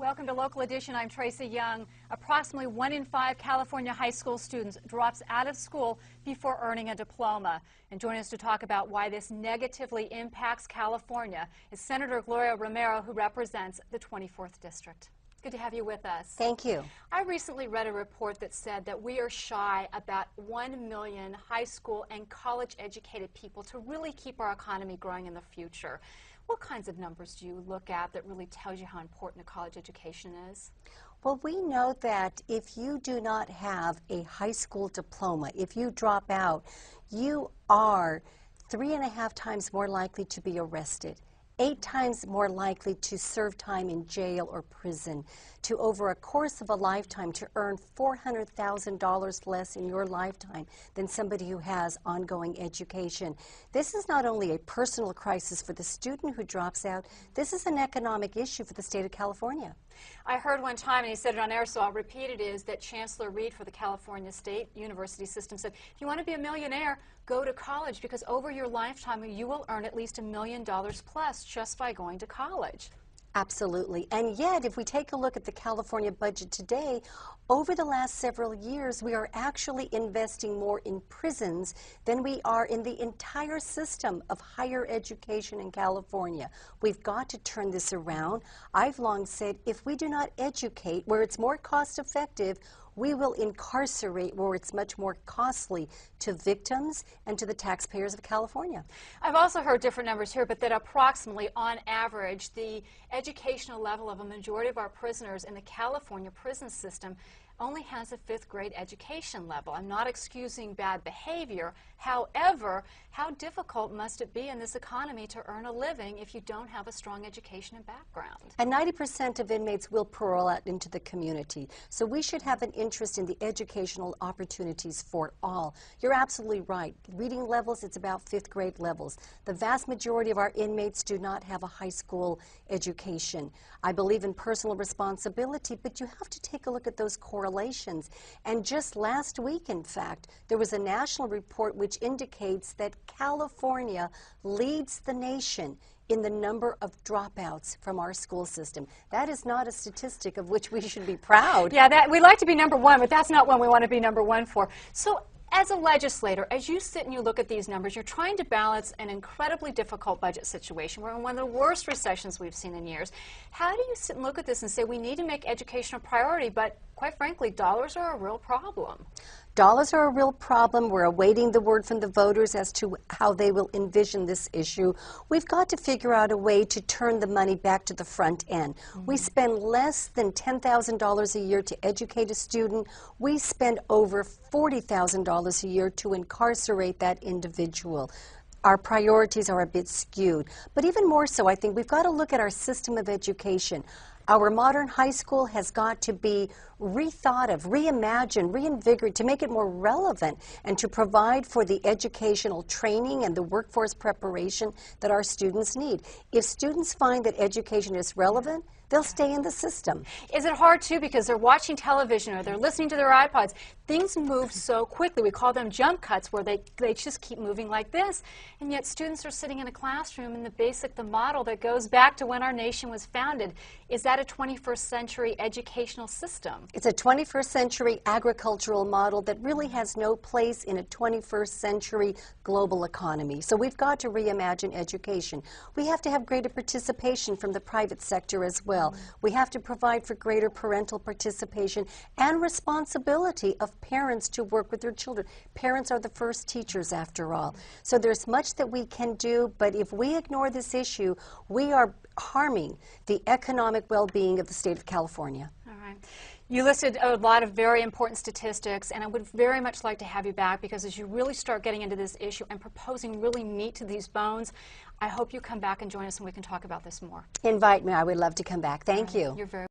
Welcome to Local Edition. I'm Tracy Young. Approximately 1 in 5 California high school students drops out of school before earning a diploma. And joining us to talk about why this negatively impacts California is Senator Gloria Romero, who represents the 24th District. Good to have you with us. Thank you. I recently read a report that said that we are shy about 1 million high school and college educated people to really keep our economy growing in the future. What kinds of numbers do you look at that really tells you how important a college education is? Well, we know that if you do not have a high school diploma, if you drop out, you are 3.5 times more likely to be arrested, 8 times more likely to serve time in jail or prison, to over a course of a lifetime to earn $400,000 less in your lifetime than somebody who has ongoing education. This is not only a personal crisis for the student who drops out, this is an economic issue for the state of California. I heard one time, and he said it on air, so I'll repeat it, is that Chancellor Reed for the California State University System said, if you want to be a millionaire, go to college, because over your lifetime you will earn at least $1 million plus just by going to college. Absolutely. And yet, if we take a look at the California budget today, over the last several years, we are actually investing more in prisons than we are in the entire system of higher education in California. We've got to turn this around. I've long said, if we do not educate where it's more cost effective, we will incarcerate where it's much more costly to victims and to the taxpayers of California. I've also heard different numbers here, but that approximately, on average, the educational level of a majority of our prisoners in the California prison system only has a 5th grade education level. I'm not excusing bad behavior. However, how difficult must it be in this economy to earn a living if you don't have a strong education and background? And 90% of inmates will parole out into the community. So we should have an interest in the educational opportunities for all. You're absolutely right. Reading levels, it's about 5th grade levels. The vast majority of our inmates do not have a high school education. I believe in personal responsibility, but you have to take a look at those correlations. And just last week, in fact, there was a national report which indicates that California leads the nation in the number of dropouts from our school system. That is not a statistic of which we should be proud. Yeah, we like to be number one, but that's not one we want to be number one for. So, as a legislator, as you sit and you look at these numbers, you're trying to balance an incredibly difficult budget situation. We're in one of the worst recessions we've seen in years. How do you sit and look at this and say we need to make education a priority, but quite frankly, dollars are a real problem? Dollars are a real problem. We're awaiting the word from the voters as to how they will envision this issue. We've got to figure out a way to turn the money back to the front end. We spend less than $10,000 a year to educate a student. We spend over $40,000 a year to incarcerate that individual. Our priorities are a bit skewed. But even more so, I think we've got to look at our system of education. Our modern high school has got to be rethought of, reimagined, reinvigorated to make it more relevant and to provide for the educational training and the workforce preparation that our students need. If students find that education is relevant, they'll stay in the system. Is it hard, too, because they're watching television or they're listening to their iPods? Things move so quickly. We call them jump cuts, where they just keep moving like this. And yet students are sitting in a classroom in the model that goes back to when our nation was founded. Is that a 21st century educational system? It's a 21st century agricultural model that really has no place in a 21st century global economy. So we've got to reimagine education. We have to have greater participation from the private sector as well. We have to provide for greater parental participation and responsibility of parents to work with their children. Parents are the first teachers, after all. So there's much that we can do, but if we ignore this issue, we are harming the economic well-being of the state of California. All right. You listed a lot of very important statistics, and I would very much like to have you back, because as you really start getting into this issue and proposing really meat to these bones, I hope you come back and join us and we can talk about this more. Invite me. I would love to come back. Thank you. You're very